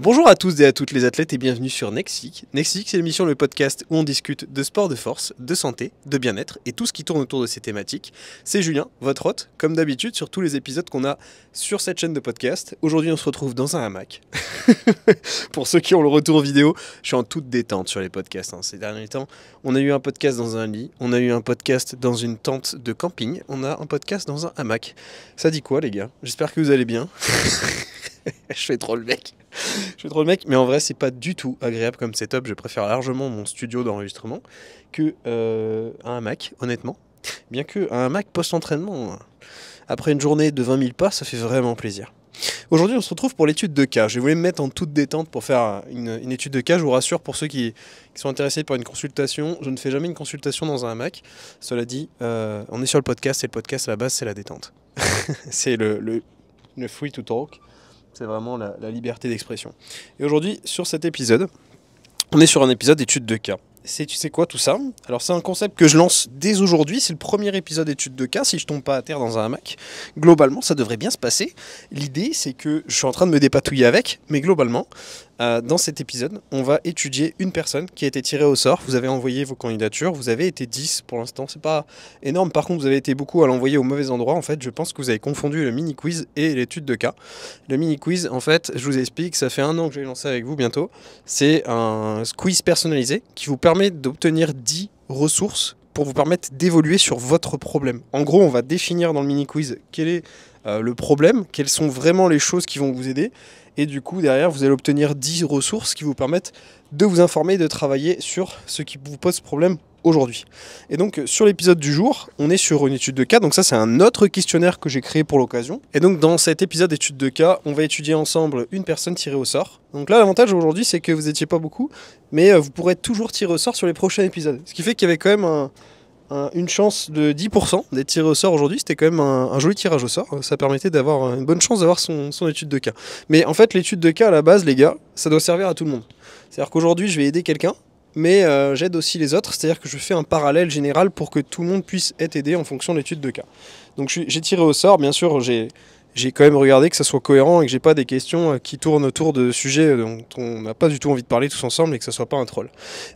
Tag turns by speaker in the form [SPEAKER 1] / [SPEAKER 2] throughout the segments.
[SPEAKER 1] Bonjour à tous et à toutes les athlètes et bienvenue sur Nexik. Nexik, c'est l'émission, le podcast où on discute de sport de force, de santé, de bien-être et tout ce qui tourne autour de ces thématiques. C'est Julien, votre hôte, comme d'habitude sur tous les épisodes qu'on a sur cette chaîne de podcast. Aujourd'hui, on se retrouve dans un hamac. Pour ceux qui ont le retour vidéo, je suis en toute détente sur les podcasts. Ces derniers temps, on a eu un podcast dans un lit, on a eu un podcast dans une tente de camping, on a un podcast dans un hamac. Ça dit quoi les gars? J'espère que vous allez bien. Je fais trop le mec. Mais en vrai, c'est pas du tout agréable comme setup. Je préfère largement mon studio d'enregistrement que un hamac, honnêtement. Bien que un hamac post-entraînement, après une journée de 20 000 pas, ça fait vraiment plaisir. Aujourd'hui, on se retrouve pour l'étude de cas. Je voulais me mettre en toute détente pour faire une étude de cas. Je vous rassure, pour ceux qui sont intéressés par une consultation, je ne fais jamais une consultation dans un hamac. Cela dit, on est sur le podcast et le podcast, à la base, c'est la détente. C'est le free to talk. C'est vraiment la liberté d'expression. Et aujourd'hui, sur cet épisode, on est sur un épisode d'étude de cas. Tu sais quoi tout ça? Alors c'est un concept que je lance dès aujourd'hui, c'est le premier épisode d'étude de cas, si je tombe pas à terre dans un hamac. Globalement, ça devrait bien se passer. L'idée, c'est que je suis en train de me dépatouiller avec, mais globalement, dans cet épisode, on va étudier une personne qui a été tirée au sort. Vous avez envoyé vos candidatures, vous avez été 10 pour l'instant, c'est pas énorme. Par contre, vous avez été beaucoup à l'envoyer au mauvais endroit. En fait, je pense que vous avez confondu le mini-quiz et l'étude de cas. Le mini-quiz, en fait, je vous explique, ça fait 1 an que je vais lancer avec vous bientôt. C'est un quiz personnalisé qui vous permet d'obtenir 10 ressources pour vous permettre d'évoluer sur votre problème. En gros, on va définir dans le mini-quiz quel est le problème, quelles sont vraiment les choses qui vont vous aider. Et du coup, derrière, vous allez obtenir 10 ressources qui vous permettent de vous informer et de travailler sur ce qui vous pose problème aujourd'hui. Et donc, sur l'épisode du jour, on est sur une étude de cas. Donc ça, c'est un autre questionnaire que j'ai créé pour l'occasion. Et donc, dans cet épisode d'étude de cas, on va étudier ensemble une personne tirée au sort. Donc là, l'avantage aujourd'hui, c'est que vous n'étiez pas beaucoup, mais vous pourrez toujours tirer au sort sur les prochains épisodes. Ce qui fait qu'il y avait quand même une chance de 10% d'être tiré au sort aujourd'hui. C'était quand même un joli tirage au sort. Ça permettait d'avoir une bonne chance d'avoir son étude de cas. Mais en fait, l'étude de cas, à la base, les gars, ça doit servir à tout le monde. C'est-à-dire qu'aujourd'hui, je vais aider quelqu'un, mais j'aide aussi les autres. C'est-à-dire que je fais un parallèle général pour que tout le monde puisse être aidé en fonction de l'étude de cas. Donc j'ai tiré au sort. Bien sûr, j'ai quand même regardé que ça soit cohérent et que j'ai pas des questions qui tournent autour de sujets dont on n'a pas du tout envie de parler tous ensemble et que ça soit pas un troll.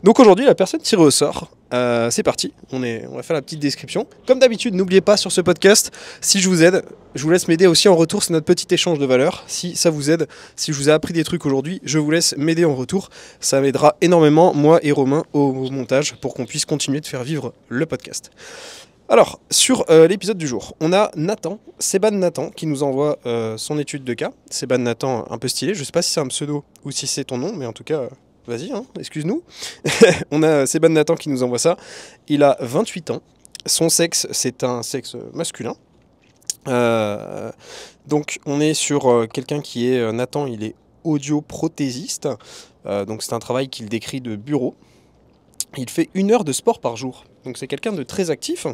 [SPEAKER 1] Donc aujourd'hui, la personne tirée au sort, c'est parti. On va faire la petite description. Comme d'habitude, n'oubliez pas sur ce podcast, si je vous aide, je vous laisse m'aider aussi en retour. C'est notre petit échange de valeurs. Si ça vous aide, si je vous ai appris des trucs aujourd'hui, je vous laisse m'aider en retour. Ça m'aidera énormément, moi et Romain, au montage pour qu'on puisse continuer de faire vivre le podcast. Alors, sur l'épisode du jour, on a Seban Nathan, qui nous envoie son étude de cas. Seban Nathan, un peu stylé, je sais pas si c'est un pseudo ou si c'est ton nom, mais en tout cas, vas-y, excuse-nous. On a Seban Nathan qui nous envoie ça. Il a 28 ans, son sexe, c'est un sexe masculin. Donc, on est sur quelqu'un qui est, Nathan, il est audioprothésiste. Donc, c'est un travail qu'il décrit de bureau. Il fait 1 heure de sport par jour. Donc c'est quelqu'un de très actif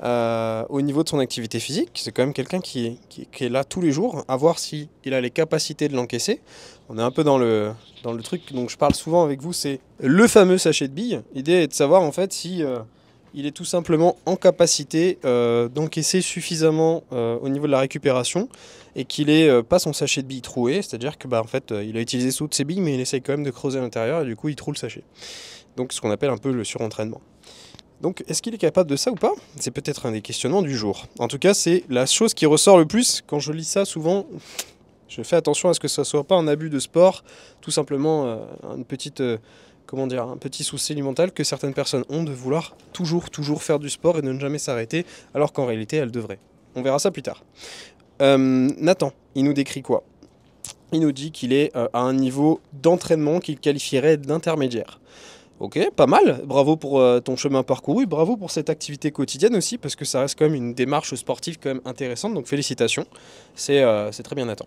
[SPEAKER 1] au niveau de son activité physique. C'est quand même quelqu'un qui est là tous les jours, à voir s'il a les capacités de l'encaisser. On est un peu dans le truc dont je parle souvent avec vous, c'est le fameux sachet de billes. L'idée est de savoir en fait si il est tout simplement en capacité d'encaisser suffisamment au niveau de la récupération et qu'il n'ait pas son sachet de billes troué. C'est-à-dire que en fait, il a utilisé toutes ses billes, mais il essaye quand même de creuser à l'intérieur et du coup il troue le sachet. Donc ce qu'on appelle un peu le surentraînement. Donc est-ce qu'il est capable de ça ou pas? C'est peut-être un des questionnements du jour. En tout cas, c'est la chose qui ressort le plus. Quand je lis ça, souvent, je fais attention à ce que ça ne soit pas un abus de sport, tout simplement un petit souci mental que certaines personnes ont de vouloir toujours faire du sport et de ne jamais s'arrêter, alors qu'en réalité, elles devraient. On verra ça plus tard. Nathan, il nous décrit quoi? Il nous dit qu'il est à un niveau d'entraînement qu'il qualifierait d'intermédiaire. Ok, pas mal, bravo pour ton chemin parcouru, bravo pour cette activité quotidienne aussi, parce que ça reste quand même une démarche sportive quand même intéressante, donc félicitations, c'est très bien Nathan.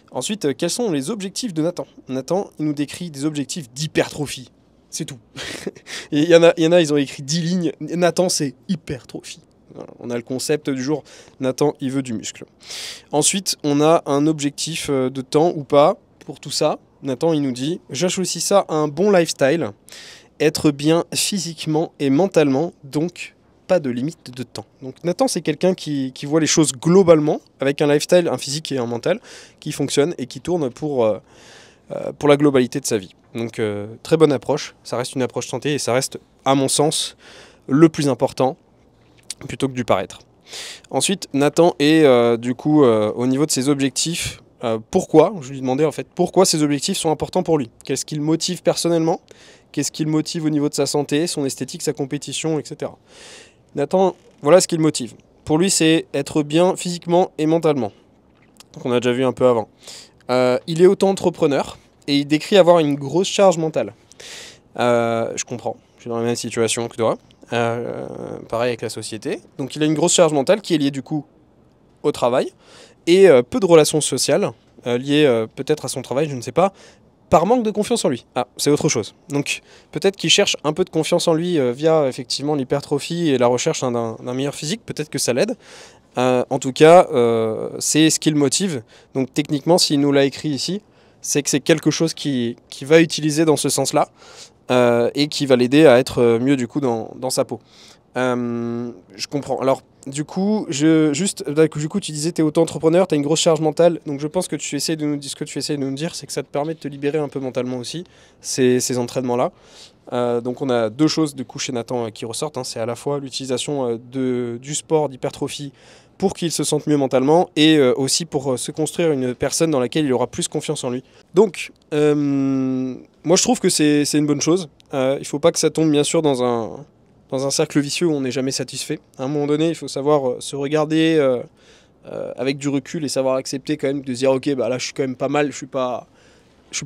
[SPEAKER 1] Ensuite, quels sont les objectifs de Nathan? Nathan, il nous décrit des objectifs d'hypertrophie, c'est tout. Et il y en a, ils ont écrit 10 lignes, Nathan c'est hypertrophie. Voilà, on a le concept du jour, Nathan il veut du muscle. Ensuite, on a un objectif de temps ou pas pour tout ça. Nathan, il nous dit « J'associe ça à un bon lifestyle, être bien physiquement et mentalement, donc pas de limite de temps. » Donc Nathan, c'est quelqu'un qui voit les choses globalement, avec un lifestyle, un physique et un mental, qui fonctionne et qui tourne pour pour la globalité de sa vie. Donc très bonne approche, ça reste une approche santé et ça reste, à mon sens, le plus important plutôt que du paraître. Ensuite, Nathan est au niveau de ses objectifs. Pourquoi, je lui demandais en fait, pourquoi ces objectifs sont importants pour lui. Qu'est-ce qui le motive personnellement? Qu'est-ce qui le motive au niveau de sa santé, son esthétique, sa compétition, etc. Nathan, voilà ce qui le motive. Pour lui, c'est être bien physiquement et mentalement. Donc on a déjà vu un peu avant. Il est auto-entrepreneur et il décrit avoir une grosse charge mentale. Je comprends, je suis dans la même situation que toi. Pareil avec la société. Donc il a une grosse charge mentale qui est liée du coup au travail et peu de relations sociales liées peut-être à son travail, je ne sais pas, par manque de confiance en lui. Ah, c'est autre chose. Donc peut-être qu'il cherche un peu de confiance en lui via effectivement l'hypertrophie et la recherche d'un meilleur physique, peut-être que ça l'aide. En tout cas, c'est ce qui le motive. Donc techniquement, s'il nous l'a écrit ici, c'est que c'est quelque chose qui va utiliser dans ce sens-là et qui va l'aider à être mieux du coup dans sa peau. Je comprends. Alors du coup, tu disais tu es auto-entrepreneur, tu as une grosse charge mentale, donc je pense que ce que tu essaies de nous dire, c'est que ça te permet de te libérer un peu mentalement aussi, ces entraînements-là. Donc on a deux choses du coup chez Nathan qui ressortent, hein. C'est à la fois l'utilisation du sport d'hypertrophie pour qu'il se sente mieux mentalement et aussi pour se construire une personne dans laquelle il aura plus confiance en lui. Donc moi je trouve que c'est une bonne chose. Il ne faut pas que ça tombe bien sûr dans un cercle vicieux où on n'est jamais satisfait. À un moment donné, il faut savoir se regarder avec du recul et savoir accepter quand même de se dire ok, bah là je suis quand même pas mal, je suis pas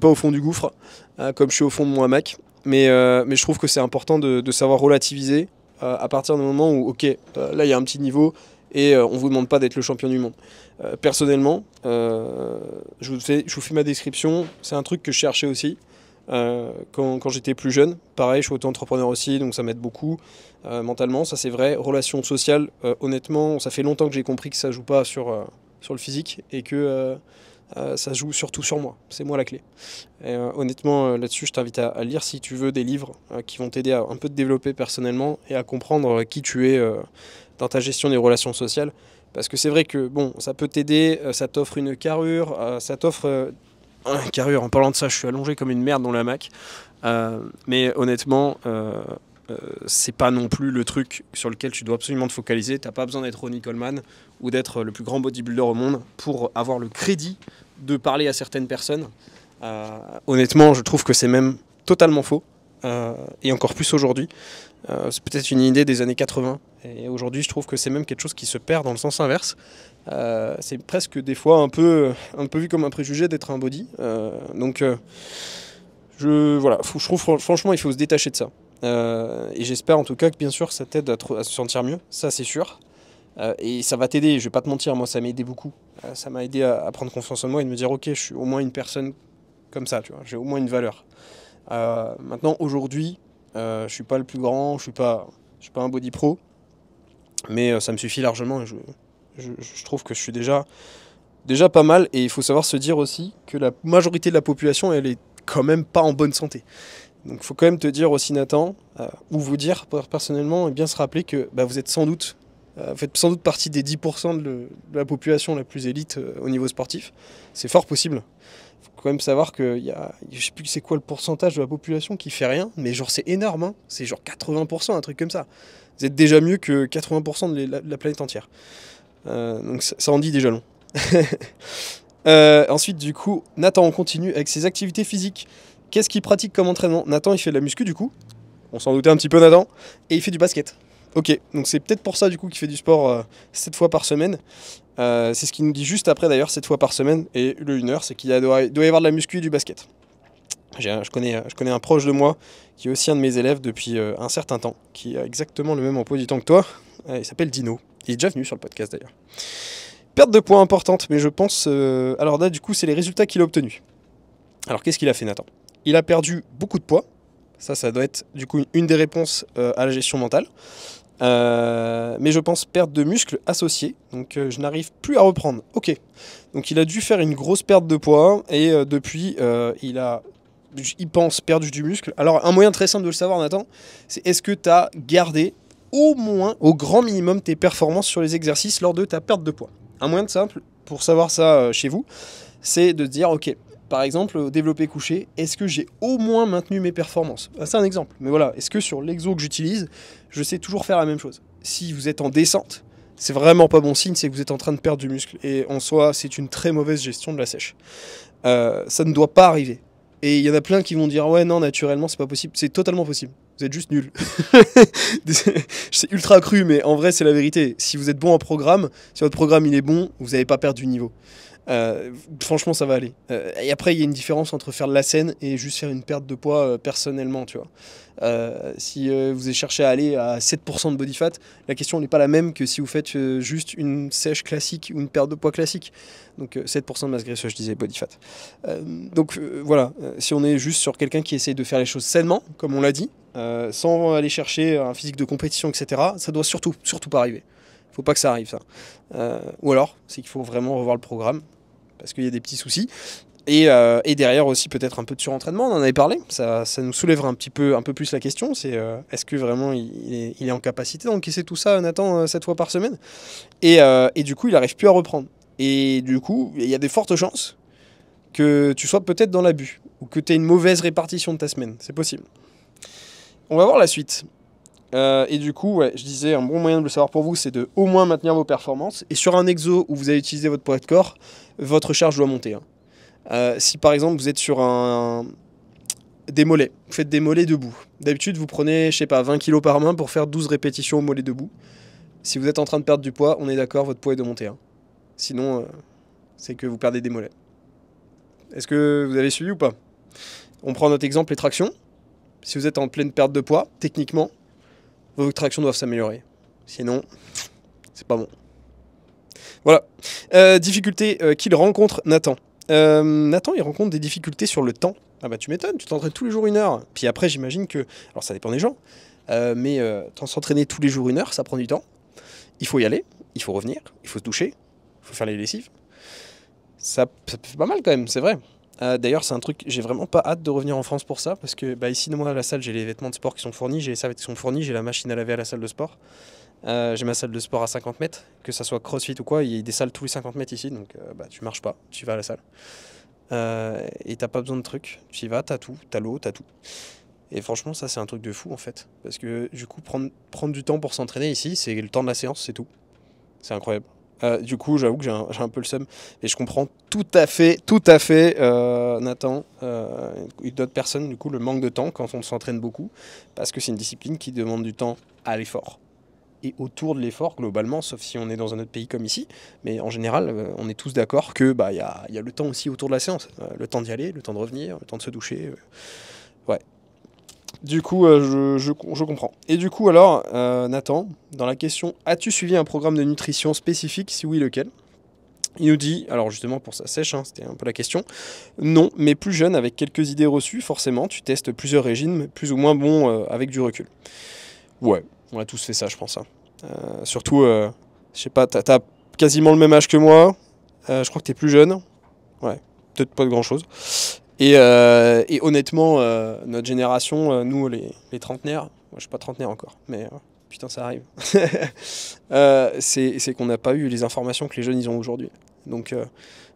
[SPEAKER 1] au fond du gouffre, comme je suis au fond de mon hamac. Mais je trouve que c'est important de savoir relativiser à partir du moment où ok, là il y a un petit niveau et on vous demande pas d'être le champion du monde. Personnellement, je vous fais ma description, c'est un truc que je cherchais aussi. Quand j'étais plus jeune, pareil, je suis auto-entrepreneur aussi, donc ça m'aide beaucoup mentalement, ça c'est vrai. Relations sociales, honnêtement, ça fait longtemps que j'ai compris que ça joue pas sur le physique et que ça joue surtout sur moi, c'est moi la clé. Et, honnêtement, là-dessus, je t'invite à lire si tu veux des livres qui vont t'aider à un peu te développer personnellement et à comprendre qui tu es dans ta gestion des relations sociales. Parce que c'est vrai que bon, ça peut t'aider, ça t'offre une carrure, ça t'offre carrure, en parlant de ça, je suis allongé comme une merde dans la hamac. Mais honnêtement, c'est pas non plus le truc sur lequel tu dois absolument te focaliser. T'as pas besoin d'être Ronnie Coleman ou d'être le plus grand bodybuilder au monde pour avoir le crédit de parler à certaines personnes. Honnêtement, je trouve que c'est même totalement faux. Et encore plus aujourd'hui. C'est peut-être une idée des années 80. Et aujourd'hui, je trouve que c'est même quelque chose qui se perd dans le sens inverse. C'est presque des fois un peu vu comme un préjugé d'être un body. Voilà, je trouve franchement il faut se détacher de ça. Et j'espère en tout cas que bien sûr ça t'aide à se sentir mieux, ça c'est sûr. Et ça va t'aider, je vais pas te mentir, moi ça m'a aidé beaucoup. Ça m'a aidé à prendre confiance en moi et de me dire ok, je suis au moins une personne comme ça, tu vois, j'ai au moins une valeur. Maintenant aujourd'hui, je suis pas le plus grand, je suis pas un body pro, mais ça me suffit largement et je trouve que je suis déjà pas mal. Et il faut savoir se dire aussi que la majorité de la population elle est quand même pas en bonne santé. Donc il faut quand même te dire aussi Nathan, ou vous dire personnellement, et bien se rappeler que vous êtes faites sans doute partie des 10% de la population la plus élite au niveau sportif. C'est fort possible. Il faut quand même savoir qu'il y a, je sais plus c'est quoi le pourcentage de la population qui fait rien, mais genre c'est énorme, hein. C'est genre 80%, un truc comme ça. Vous êtes déjà mieux que 80% de la planète entière. Donc ça en dit déjà long. Ensuite du coup, Nathan on continue avec ses activités physiques. Qu'est-ce qu'il pratique comme entraînement? Nathan il fait de la muscu du coup, on s'en doutait un petit peu Nathan, et il fait du basket. Ok, donc c'est peut-être pour ça du coup qu'il fait du sport 7 fois par semaine. C'est ce qu'il nous dit juste après d'ailleurs, 7 fois par semaine, et le 1 heure c'est qu'il doit y avoir de la muscu et du basket. Je connais un proche de moi qui est aussi un de mes élèves depuis un certain temps, qui a exactement le même emploi du temps que toi, il s'appelle Dino, il est déjà venu sur le podcast d'ailleurs. Perte de poids importante, mais je pense... alors là du coup c'est les résultats qu'il a obtenus. Alors qu'est-ce qu'il a fait Nathan? Il a perdu beaucoup de poids, ça doit être du coup une des réponses à la gestion mentale. Mais je pense perte de muscle associée, donc je n'arrive plus à reprendre. Ok, donc il a dû faire une grosse perte de poids et depuis il pense perdu du muscle. Alors un moyen très simple de le savoir Nathan, c'est est-ce que tu as gardé au moins, au grand minimum, tes performances sur les exercices lors de ta perte de poids. Un moyen de simple pour savoir ça chez vous, c'est de dire ok, par exemple, au développé couché, est-ce que j'ai au moins maintenu mes performances? C'est un exemple, mais voilà, est-ce que sur l'exo que j'utilise, je sais toujours faire la même chose? Si vous êtes en descente, c'est vraiment pas bon signe, c'est que vous êtes en train de perdre du muscle. Et en soi, c'est une très mauvaise gestion de la sèche. Ça ne doit pas arriver. Et il y en a plein qui vont dire ouais non, naturellement c'est pas possible. C'est totalement possible. Vous êtes juste nul. C'est ultra cru, mais en vrai c'est la vérité. Si vous êtes bon en programme, si votre programme il est bon, vous n'allez pas perdre du niveau. Franchement ça va aller. Et après il y a une différence entre faire de la scène et juste faire une perte de poids personnellement, tu vois. Si vous cherchez à aller à 7% de body fat, la question n'est pas la même que si vous faites juste une sèche classique ou une perte de poids classique. Donc 7% de masse graisseuse, je disais body fat. Voilà, si on est juste sur quelqu'un qui essaye de faire les choses sainement, comme on l'a dit, sans aller chercher un physique de compétition, etc., ça doit surtout pas arriver. Il ne faut pas que ça arrive, ça. Ou alors, c'est qu'il faut vraiment revoir le programme, parce qu'il y a des petits soucis. Et derrière aussi peut-être un peu de surentraînement, on en avait parlé, ça nous soulèvera un peu plus la question, c'est est-ce que vraiment il est en capacité d'encaisser tout ça, Nathan, 7 fois par semaine, et du coup il n'arrive plus à reprendre. Et du coup, il y a des fortes chances que tu sois peut-être dans l'abus, ou que tu aies une mauvaise répartition de ta semaine, c'est possible. On va voir la suite. Et du coup, ouais, je disais, un bon moyen de le savoir pour vous, c'est de au moins maintenir vos performances. Et sur un exo où vous allez utiliser votre poids de corps, votre charge doit monter. Si par exemple vous êtes sur des mollets, vous faites des mollets debout. D'habitude, vous prenez, je sais pas, 20 kg par main pour faire 12 répétitions au mollet debout. Si vous êtes en train de perdre du poids, on est d'accord, votre poids est de monter. Sinon, c'est que vous perdez des mollets. Est-ce que vous avez suivi ou pas? On prend notre exemple, les tractions. Si vous êtes en pleine perte de poids, techniquement, vos tractions doivent s'améliorer. Sinon, c'est pas bon. Voilà. Difficulté qu'il rencontre Nathan. Nathan, il rencontre des difficultés sur le temps. Ah bah tu m'étonnes, tu t'entraînes tous les jours 1 heure. Puis après, j'imagine que... Alors ça dépend des gens. Mais s'entraîner tous les jours 1 heure, ça prend du temps. Il faut y aller, il faut revenir, il faut se doucher, il faut faire les lessives. Ça fait pas mal quand même, c'est vrai. D'ailleurs, c'est un truc, j'ai vraiment pas hâte de revenir en France pour ça, parce que ici, moi, à la salle, j'ai les vêtements de sport qui sont fournis, j'ai les serviettes qui sont fournies, j'ai la machine à laver à la salle de sport. J'ai ma salle de sport à 50 mètres, que ça soit CrossFit ou quoi, il y a des salles tous les 50 mètres ici, donc tu marches pas, tu vas à la salle. Et t'as pas besoin de trucs, tu y vas, t'as tout, t'as l'eau, t'as tout. Et franchement, ça, c'est un truc de fou, en fait. Parce que, du coup, prendre du temps pour s'entraîner ici, c'est le temps de la séance, c'est tout. C'est incroyable. Du coup, j'avoue que j'ai un peu le seum. Et je comprends tout à fait, Nathan, et d'autres personnes, du coup, le manque de temps quand on s'entraîne beaucoup. Parce que c'est une discipline qui demande du temps à l'effort. Et autour de l'effort, globalement, sauf si on est dans un autre pays comme ici. Mais en général, on est tous d'accord que y a le temps aussi autour de la séance. Le temps d'y aller, le temps de revenir, le temps de se doucher. Ouais. Du coup, je comprends. Et du coup, alors, Nathan, dans la question « As-tu suivi un programme de nutrition spécifique? Si oui, lequel ?» Il nous dit, alors justement pour sa sèche, c'était un peu la question, « Non, mais plus jeune, avec quelques idées reçues, forcément, tu testes plusieurs régimes, plus ou moins bons avec du recul. » Ouais, on a tous fait ça, je pense. Surtout, je sais pas, t'as quasiment le même âge que moi, je crois que t'es plus jeune. Ouais, peut-être pas de grand-chose. Et honnêtement, notre génération, nous les trentenaires, moi je suis pas trentenaire encore, mais putain ça arrive, c'est qu'on n'a pas eu les informations que les jeunes ils ont aujourd'hui. Donc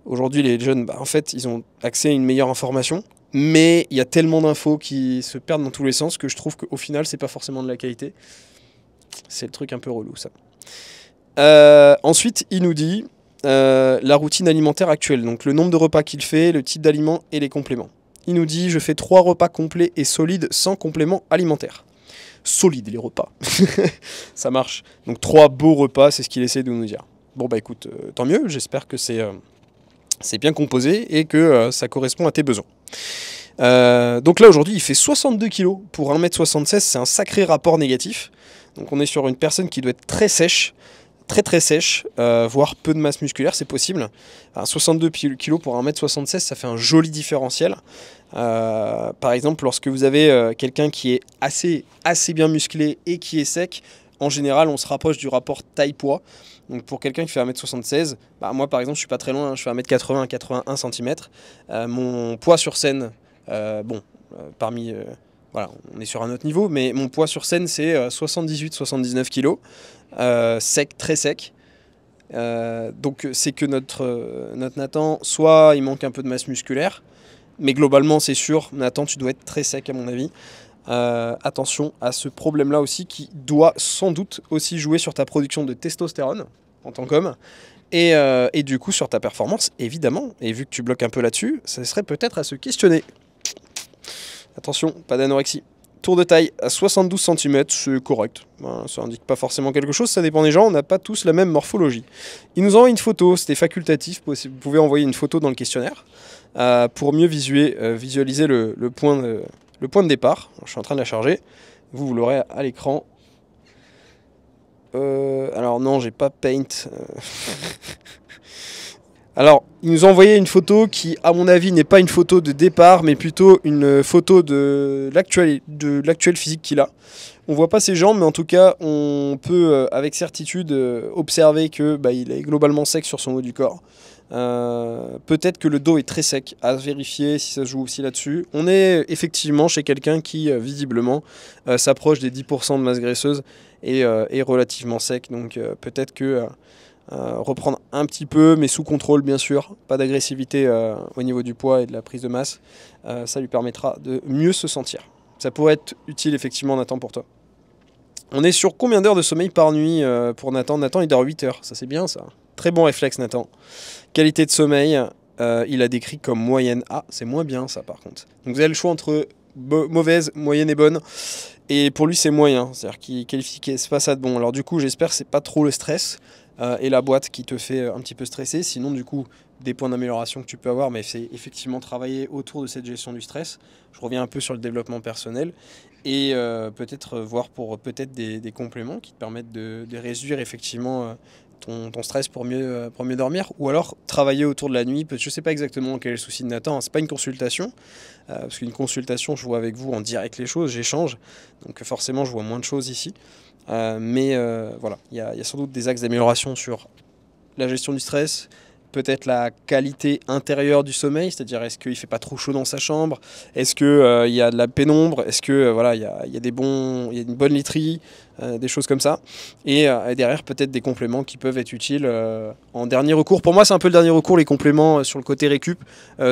[SPEAKER 1] aujourd'hui les jeunes, en fait, ils ont accès à une meilleure information, mais il y a tellement d'infos qui se perdent dans tous les sens que je trouve qu'au final c'est pas forcément de la qualité. C'est le truc un peu relou ça. Ensuite, il nous dit... la routine alimentaire actuelle, donc le nombre de repas qu'il fait, le type d'aliments et les compléments. Il nous dit, je fais 3 repas complets et solides sans complément alimentaire. Solides les repas. Ça marche. Donc 3 beaux repas, c'est ce qu'il essaie de nous dire. Bon écoute, tant mieux, j'espère que c'est bien composé et que ça correspond à tes besoins. Donc là aujourd'hui il fait 62 kg pour 1m76, c'est un sacré rapport négatif. Donc on est sur une personne qui doit être très sèche, très sèche, voire peu de masse musculaire, c'est possible. 62 kg pour 1m76, ça fait un joli différentiel. Par exemple, lorsque vous avez quelqu'un qui est assez bien musclé et qui est sec, en général, on se rapproche du rapport taille-poids. Donc pour quelqu'un qui fait 1m76, moi par exemple, je suis pas très loin, je fais 1m80, 81 cm. Mon poids sur scène, parmi... voilà, on est sur un autre niveau, mais mon poids sur scène, c'est 78-79 kg. Sec, très sec. Donc c'est que notre Nathan, soit il manque un peu de masse musculaire, mais globalement c'est sûr, Nathan, tu dois être très sec à mon avis. Attention à ce problème-là aussi qui doit sans doute aussi jouer sur ta production de testostérone en tant qu'homme et du coup sur ta performance évidemment. Et vu que tu bloques un peu là-dessus, ça serait peut-être à se questionner. Attention, pas d'anorexie. Tour de taille à 72 cm, c'est correct. Ça indique pas forcément quelque chose, ça dépend des gens, on n'a pas tous la même morphologie. Il nous envoie une photo, c'était facultatif, vous pouvez envoyer une photo dans le questionnaire pour mieux visualiser le point de départ. Je suis en train de la charger, vous l'aurez à l'écran. Alors non, j'ai pas Paint. Alors, il nous a envoyé une photo qui, à mon avis, n'est pas une photo de départ, mais plutôt une photo de l'actuel physique qu'il a. On voit pas ses jambes, mais en tout cas, on peut, avec certitude, observer que il est globalement sec sur son haut du corps. Peut-être que le dos est très sec, à vérifier si ça se joue aussi là-dessus. On est effectivement chez quelqu'un qui, visiblement, s'approche des 10% de masse graisseuse et est relativement sec. Donc peut-être que reprendre un petit peu, mais sous contrôle bien sûr, pas d'agressivité au niveau du poids et de la prise de masse, ça lui permettra de mieux se sentir. Ça pourrait être utile effectivement Nathan pour toi. On est sur combien d'heures de sommeil par nuit pour Nathan? Nathan il dort 8 heures, ça c'est bien ça. Très bon réflexe Nathan. Qualité de sommeil, il a décrit comme moyenne. Ah, c'est moins bien ça par contre. Donc vous avez le choix entre mauvaise, moyenne et bonne. Et pour lui c'est moyen, c'est-à-dire qu'il qualifie pas ça de bon. Alors du coup j'espère que c'est pas trop le stress et la boîte qui te fait un petit peu stresser. Sinon du coup des points d'amélioration que tu peux avoir, mais c'est effectivement travailler autour de cette gestion du stress. Je reviens un peu sur le développement personnel et peut-être voir pour peut-être des compléments qui te permettent de réduire effectivement ton stress pour mieux dormir, ou alors travailler autour de la nuit. Je ne sais pas exactement quel est le souci de Nathan, hein. C'est pas une consultation, parce qu'une consultation, je vois avec vous en direct les choses, j'échange, donc forcément je vois moins de choses ici. Mais voilà, il y a sans doute des axes d'amélioration sur la gestion du stress, peut-être la qualité intérieure du sommeil, c'est-à-dire est-ce qu'il ne fait pas trop chaud dans sa chambre, est-ce qu'il y a de la pénombre, est-ce que voilà, il y a une bonne literie, des choses comme ça, et derrière peut-être des compléments qui peuvent être utiles en dernier recours. Pour moi c'est un peu le dernier recours, les compléments sur le côté récup,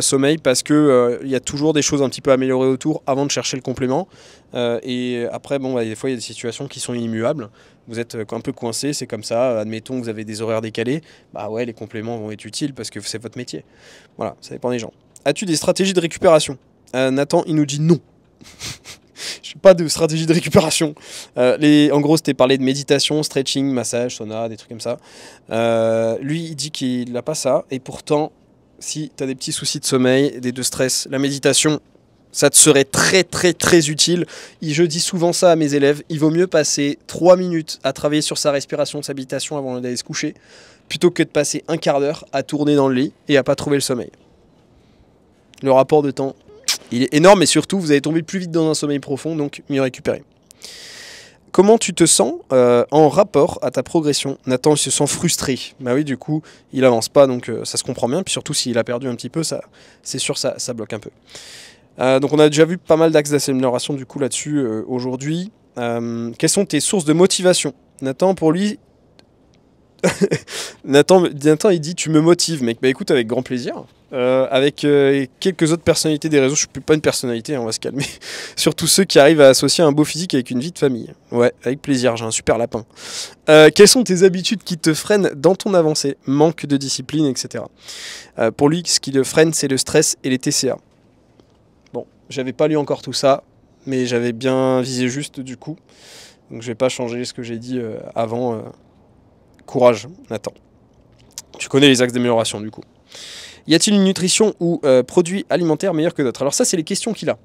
[SPEAKER 1] sommeil, parce que il y a toujours des choses un petit peu améliorées autour avant de chercher le complément, et après des fois il y a des situations qui sont immuables. Vous êtes un peu coincé, c'est comme ça, admettons que vous avez des horaires décalés, ouais, les compléments vont être utiles parce que c'est votre métier. Voilà, ça dépend des gens. As-tu des stratégies de récupération? Nathan, il nous dit non. Je n'ai pas de stratégie de récupération. En gros, c'était parler de méditation, stretching, massage, sauna, des trucs comme ça. Lui, il dit qu'il n'a pas ça, et pourtant, si tu as des petits soucis de sommeil, de stress, la méditation, ça te serait très très très utile. Je dis souvent ça à mes élèves, il vaut mieux passer 3 minutes à travailler sur sa respiration, sa méditation avant d'aller se coucher, plutôt que de passer un quart d'heure à tourner dans le lit et à pas trouver le sommeil. Le rapport de temps, il est énorme, et surtout vous allez tomber plus vite dans un sommeil profond, donc mieux récupérer. Comment tu te sens en rapport à ta progression? Nathan, il se sent frustré. Bah oui, du coup, il avance pas, donc ça se comprend bien, puis surtout s'il a perdu un petit peu, c'est sûr ça bloque un peu. Donc on a déjà vu pas mal d'axes d'amélioration du coup là-dessus aujourd'hui. Quelles sont tes sources de motivation? Nathan, pour lui, Nathan il dit tu me motives, mec. Bah écoute, avec grand plaisir. Avec quelques autres personnalités des réseaux, je suis pas une personnalité, on va se calmer. Surtout ceux qui arrivent à associer un beau physique avec une vie de famille. Ouais, avec plaisir, j'ai un super lapin. Quelles sont tes habitudes qui te freinent dans ton avancée? Manque de discipline, etc. Pour lui, ce qui le freine, c'est le stress et les TCA. Bon, j'avais pas lu encore tout ça, mais j'avais bien visé juste du coup. Donc je vais pas changer ce que j'ai dit avant. Courage, Nathan. Tu connais les axes d'amélioration du coup. Y a-t-il une nutrition ou produit alimentaire meilleur que d'autres? Alors ça, c'est les questions qu'il a.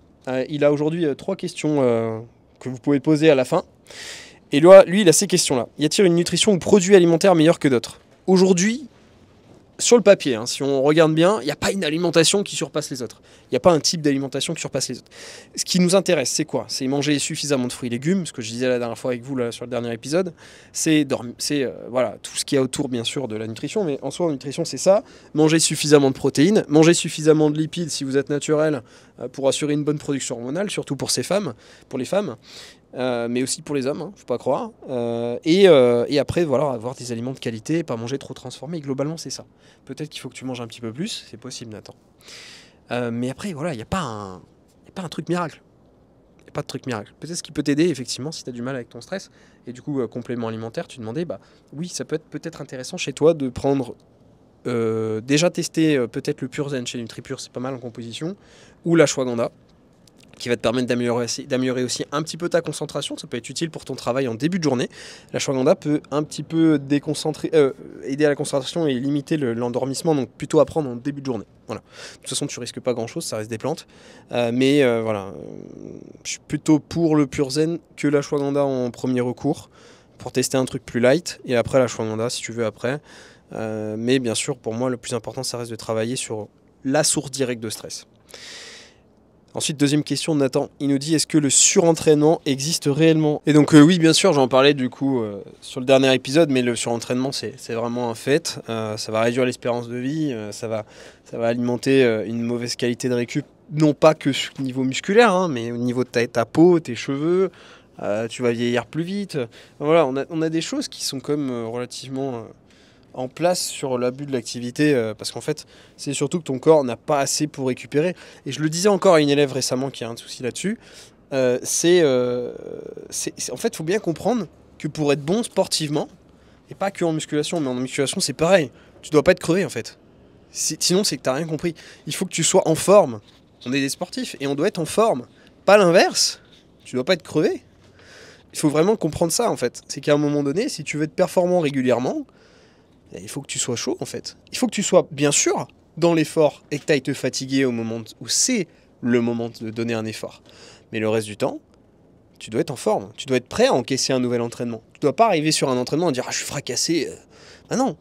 [SPEAKER 1] Il a aujourd'hui 3 questions que vous pouvez poser à la fin. Et lui, il a ces questions-là. Y a-t-il une nutrition ou produit alimentaire meilleur que d'autres? Aujourd'hui, sur le papier, si on regarde bien, il n'y a pas une alimentation qui surpasse les autres. Il n'y a pas un type d'alimentation qui surpasse les autres. Ce qui nous intéresse, c'est quoi? C'est manger suffisamment de fruits et légumes, ce que je disais la dernière fois avec vous là, sur le dernier épisode. C'est voilà, tout ce qu'il y a autour, bien sûr, de la nutrition, mais en soi, la nutrition, c'est ça. Manger suffisamment de protéines, manger suffisamment de lipides si vous êtes naturel, pour assurer une bonne production hormonale, surtout pour les femmes. mais aussi pour les hommes, hein, faut pas croire. Et après, voilà, avoir des aliments de qualité, pas manger trop transformés. Globalement, c'est ça. Peut-être qu'il faut que tu manges un petit peu plus, c'est possible, Nathan. Mais après, voilà, il n'y a pas un truc miracle. Il n'y a pas de truc miracle. Peut-être ce qui peut t'aider, effectivement, si tu as du mal avec ton stress, et du coup, complément alimentaire, tu demandais, bah oui, ça peut être peut-être intéressant chez toi de prendre, déjà tester peut-être le Pure Zen chez NutriPure, c'est pas mal en composition, ou l'ashwagandha, qui va te permettre d'améliorer aussi un petit peu ta concentration. Ça peut être utile pour ton travail en début de journée. L'ashwagandha peut un petit peu aider à la concentration et limiter l'endormissement, donc plutôt à prendre en début de journée. Voilà. De toute façon, tu risques pas grand-chose, ça reste des plantes. Mais voilà, je suis plutôt pour le Pure Zen que l'ashwagandha en premier recours, pour tester un truc plus light, et après l'ashwagandha si tu veux après. Mais bien sûr, pour moi, le plus important, ça reste de travailler sur la source directe de stress. Ensuite, deuxième question de Nathan, il nous dit est-ce que le surentraînement existe réellement? Et donc oui, bien sûr, j'en parlais du coup sur le dernier épisode, mais le surentraînement c'est vraiment un fait. Ça va réduire l'espérance de vie, ça va alimenter une mauvaise qualité de récup, non pas que sur le niveau musculaire, hein, mais au niveau de ta peau, tes cheveux, tu vas vieillir plus vite. Voilà, on a des choses qui sont quand même relativement en place sur l'abus de l'activité, parce qu'en fait, c'est surtout que ton corps n'a pas assez pour récupérer. Et je le disais encore à une élève récemment qui a un souci là-dessus, en fait, il faut bien comprendre que pour être bon sportivement, et pas que en musculation, mais en musculation, c'est pareil. Tu dois pas être crevé, en fait. Sinon, c'est que t'as rien compris. Il faut que tu sois en forme. On est des sportifs, et on doit être en forme. Pas l'inverse. Tu dois pas être crevé. Il faut vraiment comprendre ça, en fait. C'est qu'à un moment donné, si tu veux être performant régulièrement, il faut que tu sois chaud, en fait. Il faut que tu sois, bien sûr, dans l'effort et que tu ailles te fatiguer au moment où c'est le moment de donner un effort. Mais le reste du temps, tu dois être en forme. Tu dois être prêt à encaisser un nouvel entraînement. Tu dois pas arriver sur un entraînement et dire « Ah, je suis fracassé ». Ah non.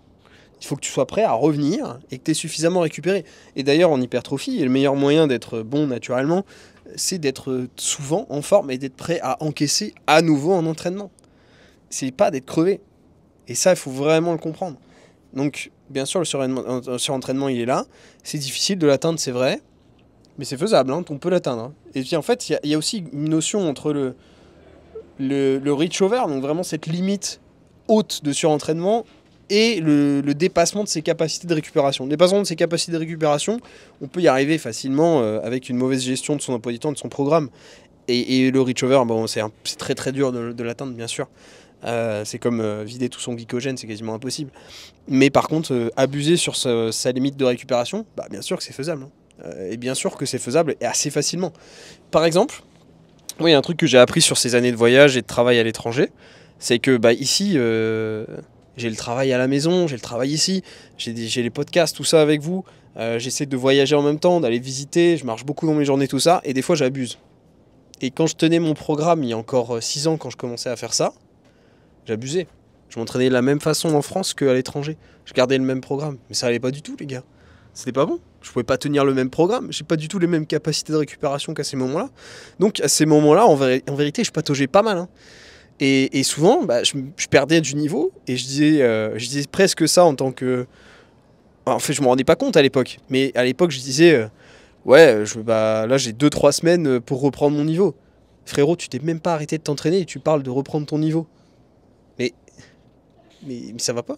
[SPEAKER 1] Il faut que tu sois prêt à revenir et que tu aies suffisamment récupéré. Et d'ailleurs, en hypertrophie, le meilleur moyen d'être bon naturellement, c'est d'être souvent en forme et d'être prêt à encaisser à nouveau un entraînement. C'est pas d'être crevé. Et ça, il faut vraiment le comprendre. Donc, bien sûr, le surentraînement, il est là. C'est difficile de l'atteindre, c'est vrai. Mais c'est faisable, hein, on peut l'atteindre. Hein. Et puis, en fait, il y a aussi une notion entre le reach over, donc vraiment cette limite haute de surentraînement, et le dépassement de ses capacités de récupération. Le dépassement de ses capacités de récupération, on peut y arriver facilement avec une mauvaise gestion de son emploi du temps, de son programme. Et le reach over, bon, c'est très très dur de l'atteindre, bien sûr. C'est comme vider tout son glycogène, c'est quasiment impossible. Mais par contre, abuser sur sa limite de récupération, bah, bien sûr que c'est faisable. Hein. Et bien sûr que c'est faisable et assez facilement. Par exemple, il y a un truc que j'ai appris sur ces années de voyage et de travail à l'étranger, c'est que bah, ici, j'ai le travail à la maison, j'ai le travail ici, j'ai les podcasts, tout ça avec vous. J'essaie de voyager en même temps, d'aller visiter, je marche beaucoup dans mes journées, tout ça, et des fois j'abuse. Et quand je tenais mon programme il y a encore 6 ans, quand je commençais à faire ça, j'abusais. Je m'entraînais de la même façon en France qu'à l'étranger. Je gardais le même programme. Mais ça allait pas du tout, les gars. C'était pas bon. Je pouvais pas tenir le même programme. J'ai pas du tout les mêmes capacités de récupération qu'à ces moments-là. Donc, à ces moments-là, en vérité, je pataugeais pas mal. Hein. Et souvent, bah, je perdais du niveau. Et je disais presque ça en tant que... En fait, je me rendais pas compte à l'époque. Mais à l'époque, je disais... ouais, là, j'ai 2-3 semaines pour reprendre mon niveau. Frérot, tu t'es même pas arrêté de t'entraîner et tu parles de reprendre ton niveau. Mais ça va pas.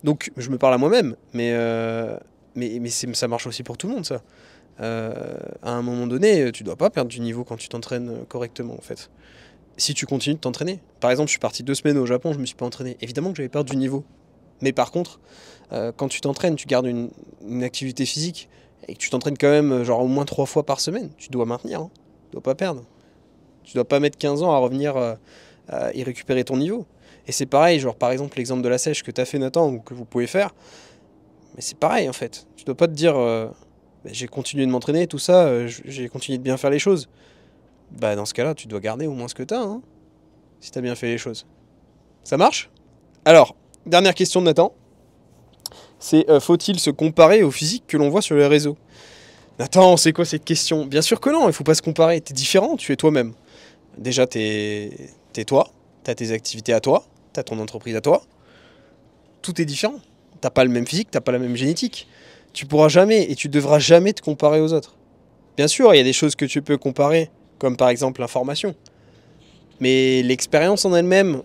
[SPEAKER 1] Donc je me parle à moi-même, mais ça marche aussi pour tout le monde, ça. À un moment donné, tu dois pas perdre du niveau quand tu t'entraînes correctement, en fait. Si tu continues de t'entraîner. Par exemple, je suis parti 2 semaines au Japon, je me suis pas entraîné. Évidemment que j'avais perdu du niveau. Mais par contre, quand tu t'entraînes, tu gardes une activité physique et que tu t'entraînes quand même genre au moins 3 fois par semaine, tu dois maintenir, hein. Tu dois pas perdre. Tu dois pas mettre 15 ans à revenir et récupérer ton niveau. Et c'est pareil, genre par exemple l'exemple de la sèche que tu as fait Nathan ou que vous pouvez faire, mais c'est pareil en fait. Tu dois pas te dire j'ai continué de m'entraîner, tout ça, j'ai continué de bien faire les choses. Bah dans ce cas-là, tu dois garder au moins ce que tu as, hein, si tu as bien fait les choses. Ça marche? Alors, dernière question de Nathan, c'est faut-il se comparer au physique que l'on voit sur les réseaux? Nathan, c'est quoi cette question? Bien sûr que non, il faut pas se comparer, t'es différent, tu es toi-même. Déjà, t'es toi, t'as tes activités à toi, t'as ton entreprise à toi, tout est différent. T'as pas le même physique, t'as pas la même génétique. Tu pourras jamais et tu devras jamais te comparer aux autres. Bien sûr, il y a des choses que tu peux comparer, comme par exemple l'information. Mais l'expérience en elle-même,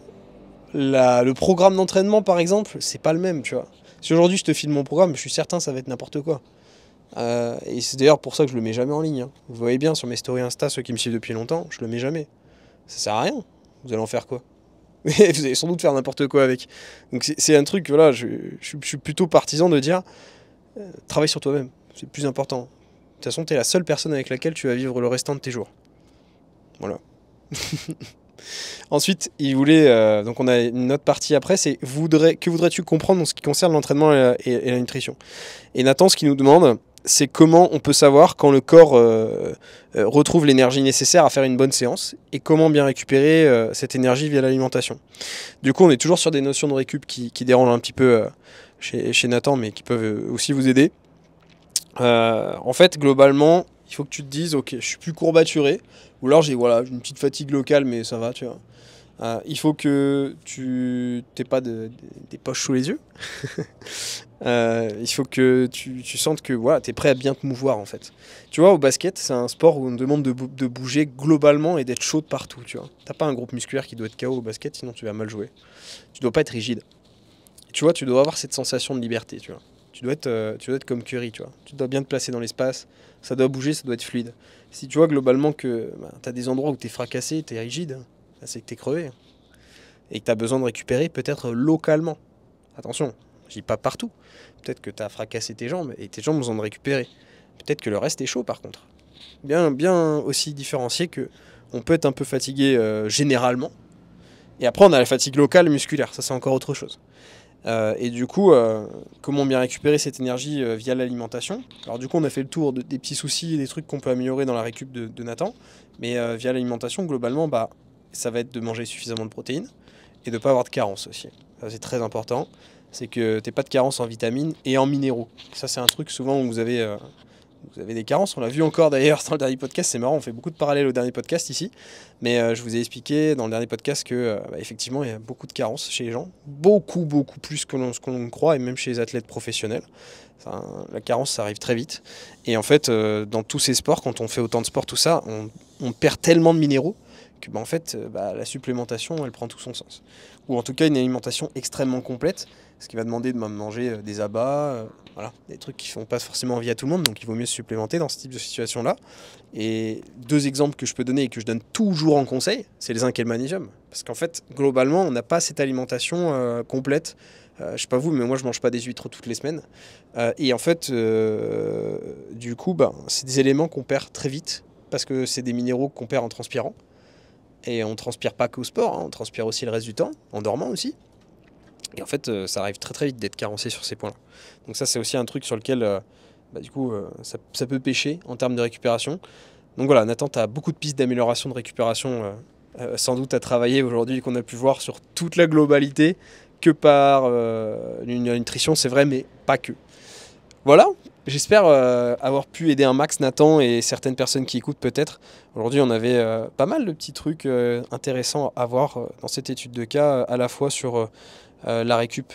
[SPEAKER 1] le programme d'entraînement par exemple, c'est pas le même, tu vois. Si aujourd'hui je te file mon programme, je suis certain ça va être n'importe quoi. Et c'est d'ailleurs pour ça que je le mets jamais en ligne. Hein. Vous voyez bien sur mes stories Insta, ceux qui me suivent depuis longtemps, je le mets jamais. Ça sert à rien. Vous allez en faire quoi? Vous allez sans doute faire n'importe quoi avec. Donc c'est un truc, voilà, je suis plutôt partisan de dire, travaille sur toi-même, c'est le plus important. De toute façon, t'es la seule personne avec laquelle tu vas vivre le restant de tes jours. Voilà. Ensuite, il voulait, donc on a une autre partie après, c'est que voudrais-tu comprendre en ce qui concerne l'entraînement et la nutrition. Et Nathan, ce qu'il nous demande, c'est comment on peut savoir quand le corps retrouve l'énergie nécessaire à faire une bonne séance et comment bien récupérer cette énergie via l'alimentation. Du coup, on est toujours sur des notions de récup qui dérangent un petit peu chez Nathan, mais qui peuvent aussi vous aider. En fait, globalement, il faut que tu te dises, ok, je suis plus courbaturé, ou alors j'ai une petite fatigue locale, mais ça va, tu vois. Il faut que tu n'aies pas des poches sous les yeux. Il faut que tu sentes que voilà, tu es prêt à bien te mouvoir en fait. Tu vois, au basket, c'est un sport où on te demande de bouger globalement et d'être chaud de partout. Tu vois, t'as pas un groupe musculaire qui doit être KO au basket, sinon tu vas mal jouer. Tu dois pas être rigide. Tu vois, tu dois avoir cette sensation de liberté. Tu vois, tu dois être comme Curry. Tu vois, tu dois bien te placer dans l'espace. Ça doit bouger, ça doit être fluide. Si tu vois globalement que tu as des endroits où tu es fracassé, tu es rigide, c'est que tu es crevé. Et que tu as besoin de récupérer peut-être localement. Attention, je dis pas partout. Peut-être que tu as fracassé tes jambes et tes jambes ont besoin de récupérer. Peut-être que le reste est chaud par contre. Bien aussi différencier que on peut être un peu fatigué généralement. Et après on a la fatigue locale musculaire, ça c'est encore autre chose. Et du coup, comment bien récupérer cette énergie via l'alimentation. Alors du coup on a fait le tour des petits soucis et des trucs qu'on peut améliorer dans la récup de Nathan. Mais via l'alimentation, globalement, ça va être de manger suffisamment de protéines et de ne pas avoir de carence aussi. Ça c'est très important. C'est que tu n'aies pas de carence en vitamines et en minéraux. Ça c'est un truc souvent où vous avez des carences. On l'a vu encore d'ailleurs dans le dernier podcast. C'est marrant, on fait beaucoup de parallèles au dernier podcast ici. Mais je vous ai expliqué dans le dernier podcast que effectivement il y a beaucoup de carences chez les gens. Beaucoup plus que ce qu'on croit et même chez les athlètes professionnels. La carence ça arrive très vite. Et en fait dans tous ces sports, quand on fait autant de sport, tout ça, on perd tellement de minéraux que en fait la supplémentation elle prend tout son sens. Ou en tout cas une alimentation extrêmement complète, ce qui va demander de manger des abats, voilà, des trucs qui font pas forcément envie à tout le monde, donc il vaut mieux se supplémenter dans ce type de situation-là. Et deux exemples que je peux donner et que je donne toujours en conseil, c'est le zinc et le magnésium. Parce qu'en fait, globalement, on n'a pas cette alimentation complète. Je sais pas vous, mais moi je mange pas des huîtres toutes les semaines. Et en fait, du coup, c'est des éléments qu'on perd très vite, parce que c'est des minéraux qu'on perd en transpirant. Et on transpire pas qu'au sport, hein, on transpire aussi le reste du temps, en dormant aussi. Et en fait, ça arrive très vite d'être carencé sur ces points-là. Donc ça, c'est aussi un truc sur lequel, ça peut pêcher en termes de récupération. Donc voilà, Nathan, tu as beaucoup de pistes d'amélioration de récupération, sans doute à travailler aujourd'hui, qu'on a pu voir sur toute la globalité, que par la nutrition, c'est vrai, mais pas que. Voilà, j'espère avoir pu aider un max Nathan et certaines personnes qui écoutent peut-être. Aujourd'hui, on avait pas mal de petits trucs intéressants à voir dans cette étude de cas, à la fois sur la récup,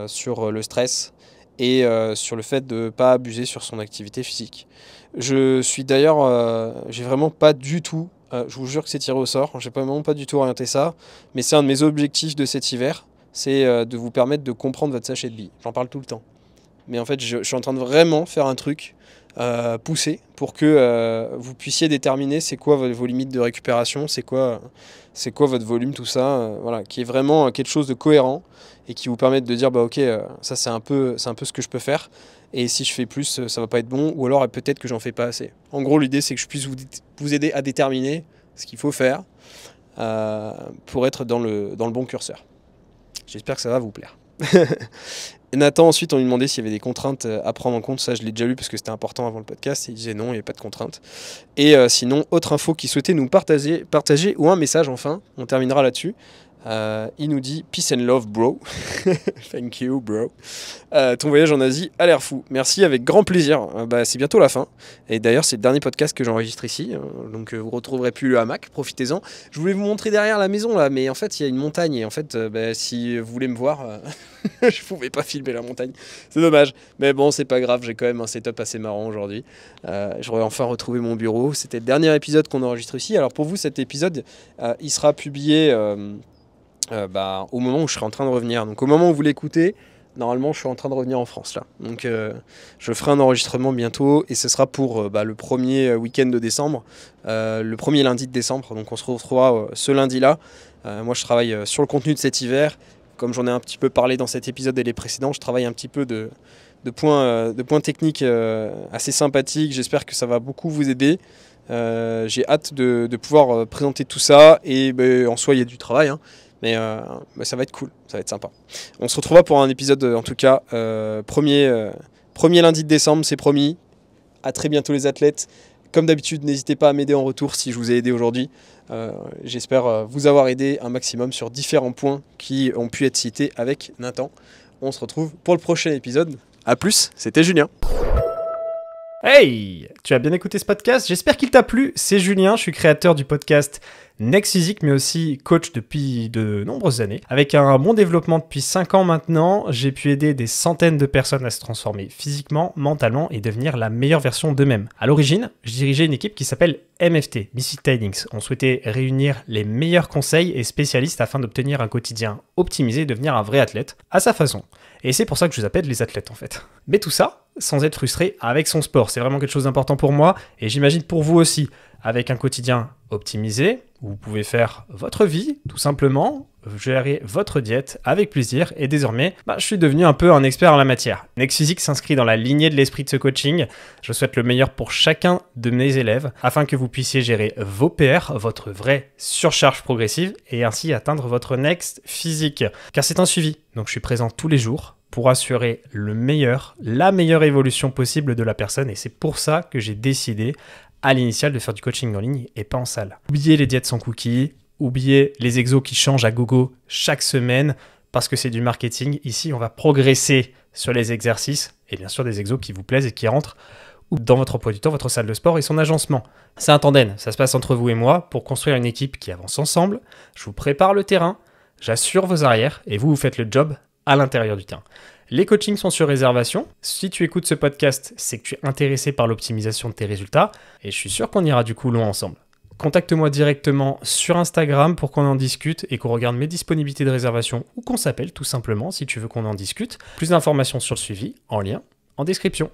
[SPEAKER 1] sur le stress et sur le fait de ne pas abuser sur son activité physique. Je suis d'ailleurs, j'ai vraiment pas du tout, je vous jure que c'est tiré au sort, j'ai vraiment pas du tout orienté ça, mais c'est un de mes objectifs de cet hiver, c'est de vous permettre de comprendre votre sachet de billes. J'en parle tout le temps. Mais en fait, je suis en train de vraiment faire un truc poussé pour que vous puissiez déterminer c'est quoi vos limites de récupération, c'est quoi votre volume, tout ça, voilà, qui est vraiment quelque chose de cohérent et qui vous permette de dire ok, ça c'est un peu ce que je peux faire et si je fais plus, ça va pas être bon ou alors peut-être que j'en fais pas assez. En gros, l'idée c'est que je puisse vous aider à déterminer ce qu'il faut faire pour être dans le bon curseur. J'espère que ça va vous plaire. Nathan, ensuite, on lui demandait s'il y avait des contraintes à prendre en compte. Ça, je l'ai déjà lu parce que c'était important avant le podcast. Et il disait non, il n'y avait pas de contraintes. Et sinon, autre info qu'il souhaitait nous partager ou un message, enfin, on terminera là-dessus. Il nous dit « Peace and love, bro ». Thank you, bro. Ton voyage en Asie a l'air fou. Merci, avec grand plaisir. C'est bientôt la fin. Et d'ailleurs, c'est le dernier podcast que j'enregistre ici. Donc, vous retrouverez plus le hamac. Profitez-en. Je voulais vous montrer derrière la maison, là. Mais en fait, il y a une montagne. Et en fait, si vous voulez me voir, je pouvais pas filmer la montagne. C'est dommage. Mais bon, c'est pas grave. J'ai quand même un setup assez marrant aujourd'hui. J'aurais enfin retrouvé mon bureau. C'était le dernier épisode qu'on enregistre ici. Alors, pour vous, cet épisode, il sera publié... au moment où je serai en train de revenir. Donc au moment où vous l'écoutez, normalement je suis en train de revenir en France là. Donc je ferai un enregistrement bientôt et ce sera pour le premier week-end de décembre, le premier lundi de décembre. Donc on se retrouvera ce lundi là. Moi je travaille sur le contenu de cet hiver. Comme j'en ai un petit peu parlé dans cet épisode et les précédents, je travaille un petit peu de points techniques assez sympathiques. J'espère que ça va beaucoup vous aider. J'ai hâte de pouvoir présenter tout ça et en soi il y a du travail, hein. Mais ça va être cool, ça va être sympa. On se retrouvera pour un épisode, en tout cas, premier lundi de décembre, c'est promis. À très bientôt les athlètes. Comme d'habitude, n'hésitez pas à m'aider en retour si je vous ai aidé aujourd'hui. J'espère vous avoir aidé un maximum sur différents points qui ont pu être cités avec Nathan. On se retrouve pour le prochain épisode. A plus, c'était Julien.
[SPEAKER 2] Hey, tu as bien écouté ce podcast? J'espère qu'il t'a plu. C'est Julien, je suis créateur du podcast Next Physique, mais aussi coach depuis de nombreuses années. Avec un bon développement depuis 5 ans maintenant, j'ai pu aider des centaines de personnes à se transformer physiquement, mentalement et devenir la meilleure version d'eux-mêmes. À l'origine, je dirigeais une équipe qui s'appelle MFT, Mystic Tidings. On souhaitait réunir les meilleurs conseils et spécialistes afin d'obtenir un quotidien optimisé et devenir un vrai athlète à sa façon. Et c'est pour ça que je vous appelle les athlètes en fait. Mais tout ça sans être frustré avec son sport. C'est vraiment quelque chose d'important pour moi et j'imagine pour vous aussi. Avec un quotidien optimisé, où vous pouvez faire votre vie, tout simplement, gérer votre diète avec plaisir et désormais, je suis devenu un peu un expert en la matière. Next Physique s'inscrit dans la lignée de l'esprit de ce coaching. Je souhaite le meilleur pour chacun de mes élèves afin que vous puissiez gérer vos PR, votre vraie surcharge progressive et ainsi atteindre votre Next Physique. Car c'est un suivi, donc je suis présent tous les jours pour assurer la meilleure évolution possible de la personne et c'est pour ça que j'ai décidé à l'initial de faire du coaching en ligne et pas en salle. Oubliez les diètes sans cookies, oubliez les exos qui changent à gogo chaque semaine parce que c'est du marketing. Ici, on va progresser sur les exercices et bien sûr des exos qui vous plaisent et qui rentrent dans votre emploi du temps, votre salle de sport et son agencement. C'est un tandem, ça se passe entre vous et moi pour construire une équipe qui avance ensemble. Je vous prépare le terrain, j'assure vos arrières et vous faites le job à l'intérieur du terrain. Les coachings sont sur réservation. Si tu écoutes ce podcast, c'est que tu es intéressé par l'optimisation de tes résultats et je suis sûr qu'on ira du coup loin ensemble. Contacte-moi directement sur Instagram pour qu'on en discute et qu'on regarde mes disponibilités de réservation ou qu'on s'appelle tout simplement si tu veux qu'on en discute. Plus d'informations sur le suivi en lien en description.